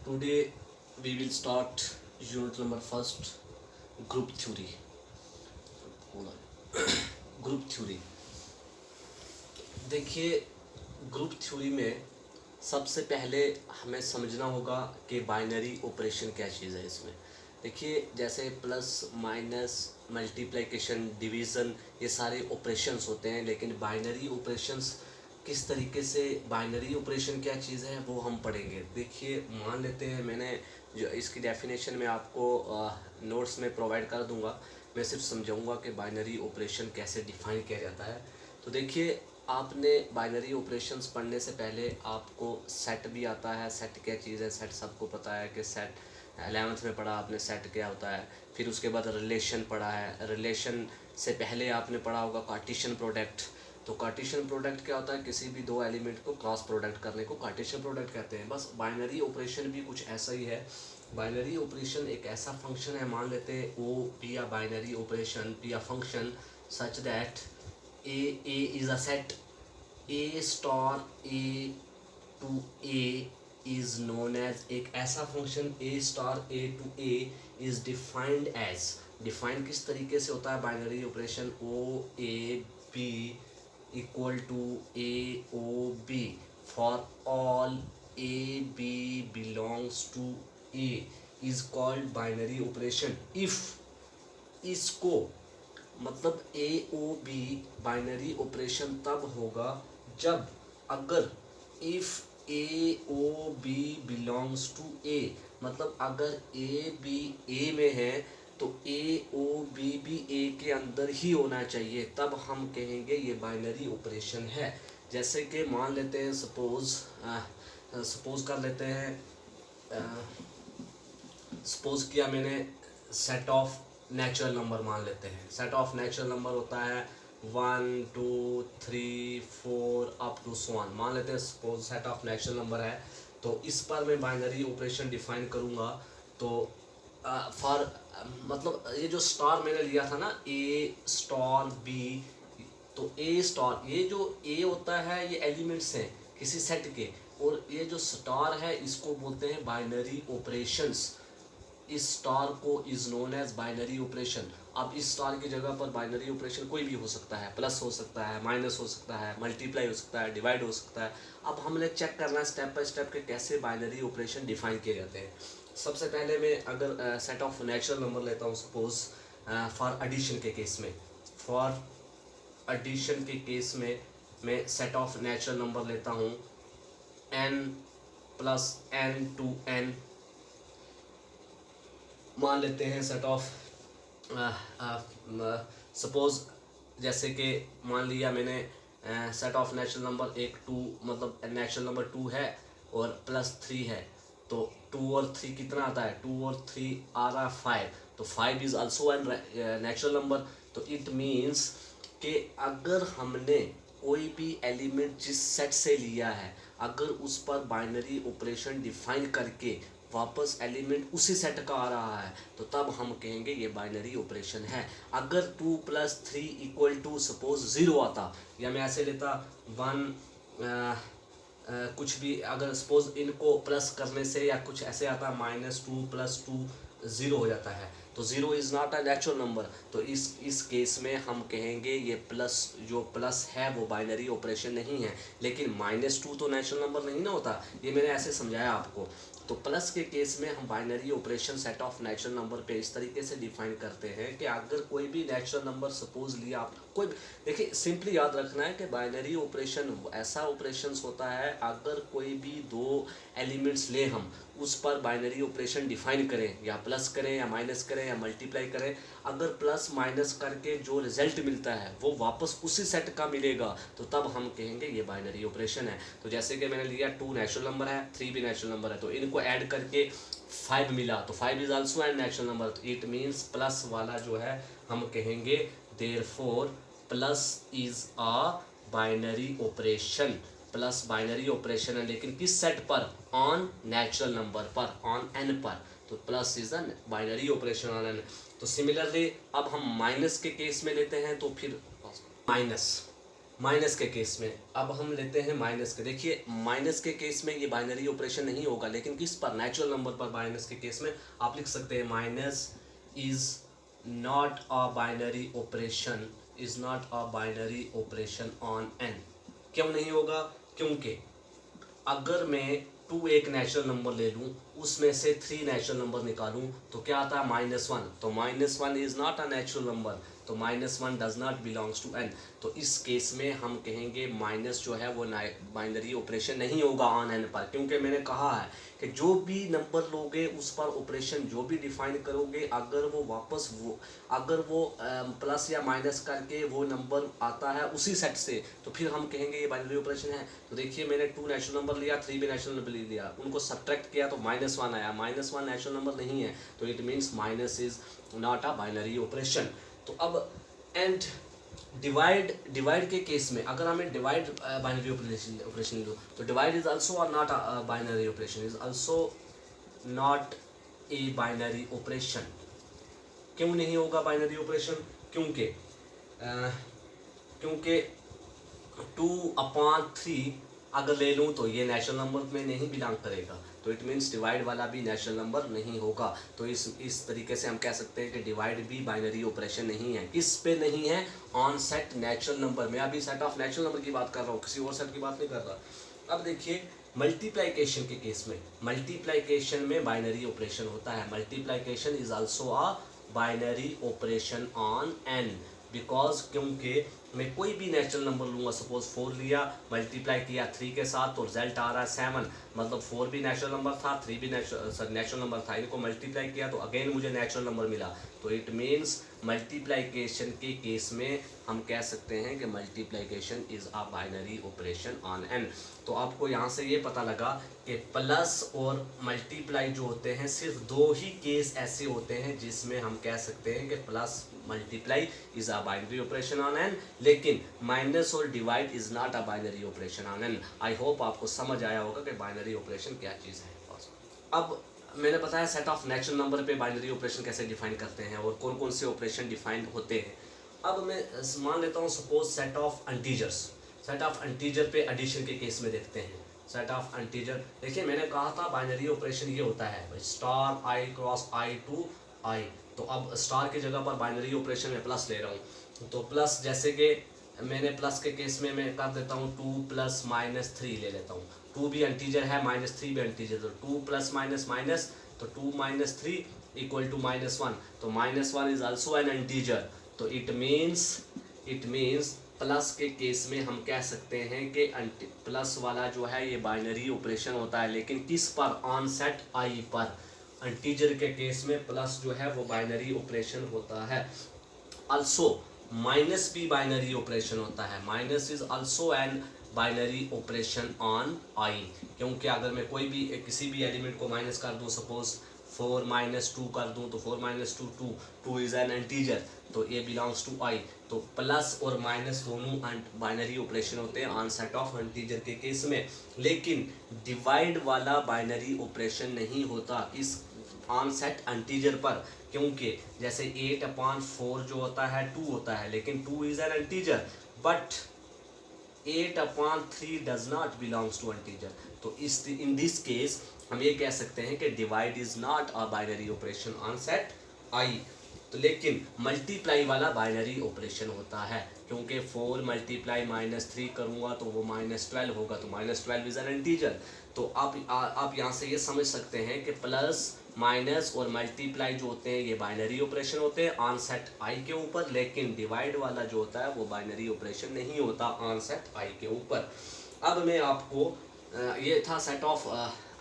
Today we will start unit number first, group theory. Group theory देखिए, group theory में सबसे पहले हमें समझना होगा कि बाइनरी ऑपरेशन क्या चीज़ है। इसमें देखिए, जैसे प्लस माइनस मल्टीप्लिकेशन डिवीज़न ये सारे ऑपरेशंस होते हैं, लेकिन बाइनरी ऑपरेशंस किस तरीके से, बाइनरी ऑपरेशन क्या चीज़ है वो हम पढ़ेंगे। देखिए, मान लेते हैं मैंने जो इसकी डेफिनेशन में आपको नोट्स में प्रोवाइड कर दूंगा, मैं सिर्फ समझाऊंगा कि बाइनरी ऑपरेशन कैसे डिफ़ाइन किया जाता है। तो देखिए, आपने बाइनरी ऑपरेशंस पढ़ने से पहले आपको सेट भी आता है। सेट क्या चीज़ है, सेट सबको पता है कि सेट 11th में पढ़ा आपने सेट क्या होता है। फिर उसके बाद रिलेशन पढ़ा है। रिलेशन से पहले आपने पढ़ा होगा कार्टेशियन प्रोडक्ट। तो कार्टेशियन प्रोडक्ट क्या होता है, किसी भी दो एलिमेंट को क्रॉस प्रोडक्ट करने को कार्टेशियन प्रोडक्ट कहते हैं। बस बाइनरी ऑपरेशन भी कुछ ऐसा ही है। बाइनरी ऑपरेशन एक ऐसा फंक्शन है, मान लेते हैं O be a binary operation be a function such that A is a set A star A to A is known as, एक ऐसा function A star A to A is defined as. Defined किस तरीके से होता है binary operation, O A B equal to A O B for all A B belongs to A is called binary operation. If इसको मतलब A O B binary operation तब होगा जब अगर if a O b belongs to a, मतलब अगर A B ए में है तो ए ओ बी भी ए के अंदर ही होना चाहिए, तब हम कहेंगे ये बाइनरी ऑपरेशन है। जैसे कि मान लेते हैं, सपोज कर लेते हैं, सपोज किया मैंने सेट ऑफ नेचुरल नंबर मान लेते हैं। सेट ऑफ नेचुरल नंबर होता है 1 2 3 4 अप टू सो ऑन, मान लेते हैं suppose set of natural number है। तो इस पर मैं बाइनरी ऑपरेशन डिफाइन करूँगा। तो फॉर मतलब ये जो स्टार मैंने लिया था ना, ए स्टार बी, तो ए स्टार, ये जो ए होता है ये एलिमेंट्स हैं किसी सेट के, और ये जो स्टार है इसको बोलते हैं बाइनरी ऑपरेशंस। इस स्टार को is known as binary operation. अब इस स्टार की जगह पर बाइनरी ऑपरेशन कोई भी हो सकता है, प्लस हो सकता है, माइनस हो सकता है, मल्टीप्लाई हो सकता है, डिवाइड हो सकता है। अब हमने चेक करना है स्टेप बाय स्टेप के कैसे बाइनरी ऑपरेशन डिफाइन किए जाते हैं। सबसे पहले मैं अगर सेट ऑफ नेचुरल नंबर लेता हूँ, सपोज फॉर एडिशन के केस में, फॉर एडिशन के केस में मैं सेट ऑफ नेचुरल नंबर लेता हूँ n plus n to n, मान लेते हैं सेट ऑफ सपोज, जैसे कि मान लिया मैंने सेट ऑफ नेचुरल नंबर एक 2, मतलब नेचुरल नंबर 2 है और प्लस 3 है, तो 2 और 3 कितना आता है, 2 और 3 आ रहा है 5, तो 5 is also an natural number. तो इट मीन्स कि अगर हमने कोई भी एलिमेंट जिस सेट से लिया है, अगर उस पर बाइनरी ऑपरेशन डिफाइन करके वापस एलिमेंट उसी सेट का आ रहा है, तो तब हम कहेंगे ये बाइनरी ऑपरेशन है। अगर 2 + 3 = सपोज 0 आता, या मैं ऐसे लेता 1 कुछ भी, अगर सपोज इनको प्लस करने से या कुछ ऐसे आता -2 + 2 0 हो जाता है, तो 0 is not a natural number. तो इस केस में हम कहेंगे ये प्लस, जो प्लस है वो बाइनरी ऑपरेशन नहीं है। लेकिन -2 तो नेचुरल नंबर नहीं ना होता, ये मैंने ऐसे समझाया आपको। तो प्लस के केस में हम binary operation set of natural number पे इस तरीके से डिफाइन करते हैं कि अगर कोई भी नेचुरल नंबर सपोज लिया आप, कोई देखिए सिंपली याद रखना है कि बाइनरी ऑपरेशन ऐसा ऑपरेशंस होता है, अगर कोई भी दो एलिमेंट्स ले हम, उस पर बाइनरी ऑपरेशन डिफाइन करें, या प्लस करें या माइनस करें या मल्टीप्लाई करें, अगर प्लस माइनस करके जो रिजल्ट मिलता है वो वापस उसी सेट का मिलेगा, तो तब हम कहेंगे ये बाइनरी ऑपरेशन है। तो जैसे कि मैंने लिया 2 नेचुरल नंबर है, 3 भी नेचुरल नंबर है, तो इनको ऐड करके 5 मिला, तो 5 is also an natural number. तो इट मीन्स प्लस वाला जो है हम कहेंगे therefore plus is a binary operation. Plus binary operation है, लेकिन किस सेट पर, ऑन नेचुरल नंबर पर, ऑन n पर, तो plus is a binary operation on n। तो सिमिलरली अब हम माइनस के केस में लेते हैं, तो फिर माइनस माइनस के केस में अब हम लेते हैं माइनस के। देखिए माइनस के केस में ये बाइनरी ऑपरेशन नहीं होगा, लेकिन किस पर, नेचुरल नंबर पर माइनस के केस में आप लिख सकते हैं minus is not a binary operation, is not a binary operation on an. क्यों नहीं होगा? क्योंकि अगर मैं 2 एक नेचुरल नंबर ले लूँ, उसमें से 3 नेचुरल नंबर निकालूँ तो क्या आता है -1। तो -1 is not a natural number, तो -1 does not belongs to N. तो इस केस में हम कहेंगे माइनस जो है वो बाइनरी ऑपरेशन नहीं होगा ऑन एन पर, क्योंकि मैंने कहा है कि जो भी नंबर लोगे उस पर ऑपरेशन जो भी डिफाइन करोगे, अगर वो वापस अगर वो प्लस या माइनस करके वो नंबर आता है उसी सेट से, तो फिर हम कहेंगे ये बाइनरी ऑपरेशन है। तो देखिए मैंने 2 नेचुरल नंबर लिया, 3 भी नेचुरल नंबर लिया, उनको सब्ट्रैक्ट किया तो -1 आया। -1 नेचुरल नंबर नहीं है, तो it means minus is not a binary operation. तो अब एंड डिवाइड के केस में अगर हमें डिवाइड बाइनरी ऑपरेशन लो, तो divide is also not a binary operation, is also not a binary operation. क्यों नहीं होगा बाइनरी ऑपरेशन? क्योंकि क्योंकि 2/3 अगर ले लूँ तो ये नेचुरल नंबर में नहीं बिलोंग करेगा, तो इट मीन्स डिवाइड वाला भी नेचुरल नंबर नहीं होगा। तो इस तरीके से हम कह सकते हैं कि डिवाइड भी बाइनरी ऑपरेशन नहीं है। किस पे नहीं है? On set natural number. मैं अभी सेट ऑफ नेचुरल नंबर की बात कर रहा हूँ, किसी और सेट की बात नहीं कर रहा। अब देखिए मल्टीप्लाइकेशन के केस में, मल्टीप्लाइकेशन में बाइनरी ऑपरेशन होता है। Multiplication is also a binary operation on an, because क्योंकि मैं कोई भी नेचुरल नंबर लूँगा, सपोज 4 लिया, मल्टीप्लाई किया 3 के साथ तो रिजल्ट आ रहा है 7, मतलब 4 भी नेचुरल नंबर था, 3 भी नेचुरल नंबर था, इनको मल्टीप्लाई किया तो अगेन मुझे नेचुरल नंबर मिला। तो इट मीन्स मल्टीप्लाइकेशन के केस में हम कह सकते हैं कि multiplication is a binary operation on an. तो आपको यहाँ से ये पता लगा कि प्लस और मल्टीप्लाई जो होते हैं, सिर्फ 2 ही केस ऐसे होते हैं जिसमें हम कह सकते हैं कि plus multiply is a binary operation on an, लेकिन माइनस और divide is not a binary operation on an. I hope आपको समझ आया होगा कि बाइनरी ऑपरेशन क्या चीज़ है। अब मैंने बताया सेट ऑफ नेचुरल नंबर पे बाइनरी ऑपरेशन कैसे डिफाइन करते हैं और कौन कौन से ऑपरेशन डिफाइन होते हैं। अब मैं मान लेता हूँ suppose set of integers, set of integer पे एडिशन के केस में देखते हैं। सेट ऑफ इंटीजर, देखिए मैंने कहा था बाइनरी ऑपरेशन ये होता है star i cross i to i। तो अब स्टार की जगह पर बाइनरी ऑपरेशन में प्लस ले रहा हूँ, तो प्लस जैसे कि मैंने प्लस के केस में मैं कर देता हूँ 2 + -3 ले लेता हूँ। 2 भी इंटीजर है, -3 भी इंटीजर, तो 2 + माइनस, तो 2 - 3 = -1, तो -1 इज आल्सो एन इंटीजर। तो इट मीन्स प्लस के केस में हम कह सकते हैं कि प्लस वाला जो है ये बाइनरी ऑपरेशन होता है, लेकिन किस पर? ऑन सेट आई पर। इंटीजर के केस में प्लस जो है वो बाइनरी ऑपरेशन होता है। आल्सो माइनस भी बाइनरी ऑपरेशन होता है, minus is also an binary operation on I, क्योंकि अगर मैं कोई भी किसी भी एलिमेंट को माइनस कर दूं, सपोज 4 - 2 कर दूं, तो 4 - 2 2 इज एन इंटीजर, तो ए बिलोंग्स टू आई। तो प्लस और माइनस दोनों बाइनरी ऑपरेशन होते हैं ऑन सेट ऑफ इंटीजर के केस में, लेकिन डिवाइड वाला बाइनरी ऑपरेशन नहीं होता इस ऑन सेट इंटीजर पर, क्योंकि जैसे 8/4 जो होता है 2 होता है, लेकिन 2 is an integer, but 8/3 does not belongs to integer. तो इन दिस केस हम ये कह सकते हैं कि divide is not a binary operation on set I. तो लेकिन मल्टीप्लाई वाला बाइनरी ऑपरेशन होता है, क्योंकि 4 × -3 करूँगा तो वो -12 होगा, तो -12 इज एन इंटीजर। तो आप यहाँ से ये समझ सकते हैं कि प्लस माइनस और मल्टीप्लाई जो होते हैं ये बाइनरी ऑपरेशन होते हैं ऑन सेट आई के ऊपर, लेकिन डिवाइड वाला जो होता है वो बाइनरी ऑपरेशन नहीं होता ऑन सेट आई के ऊपर। अब मैं आपको ये था सेट ऑफ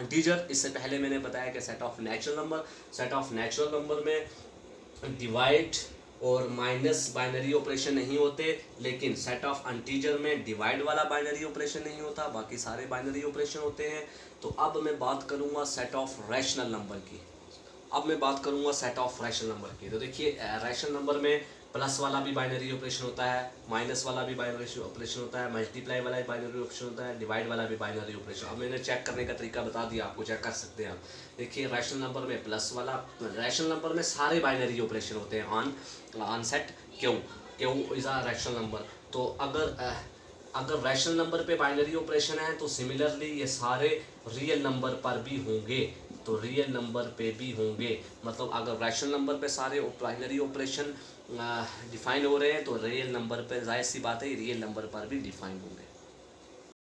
इंटीजर। इससे पहले मैंने बताया कि set of natural number, set of natural number में डिवाइड और माइनस बाइनरी ऑपरेशन नहीं होते, लेकिन सेट ऑफ इंटीजर में डिवाइड वाला बाइनरी ऑपरेशन नहीं होता, बाकी सारे बाइनरी ऑपरेशन होते हैं। तो अब मैं बात करूंगा सेट ऑफ रैशनल नंबर की। अब मैं बात करूंगा सेट ऑफ रैशनल नंबर की। तो देखिए रैशनल नंबर में प्लस वाला भी बाइनरी ऑपरेशन होता है, माइनस वाला भी बाइनरी ऑपरेशन होता है, मल्टीप्लाई वाला भी बाइनरी ऑपरेशन होता है, डिवाइड वाला भी बाइनरी ऑपरेशन। अब मैंने चेक करने का तरीका बता दिया आपको, चेक कर सकते हैं आप। देखिए रैशनल नंबर में प्लस वाला, रैशनल नंबर में सारे बाइनरी ऑपरेशन होते हैं on set Q is a rational number. तो अगर अगर रैशनल नंबर पे बाइनरी ऑपरेशन है तो सिमिलरली ये सारे रियल नंबर पर भी होंगे, तो रियल नंबर पे भी होंगे। मतलब अगर रैशनल नंबर पे सारे बाइनरी ऑपरेशन डिफाइन हो रहे हैं तो रियल नंबर पे जाहिर सी बात है रियल नंबर पर भी डिफाइन होंगे।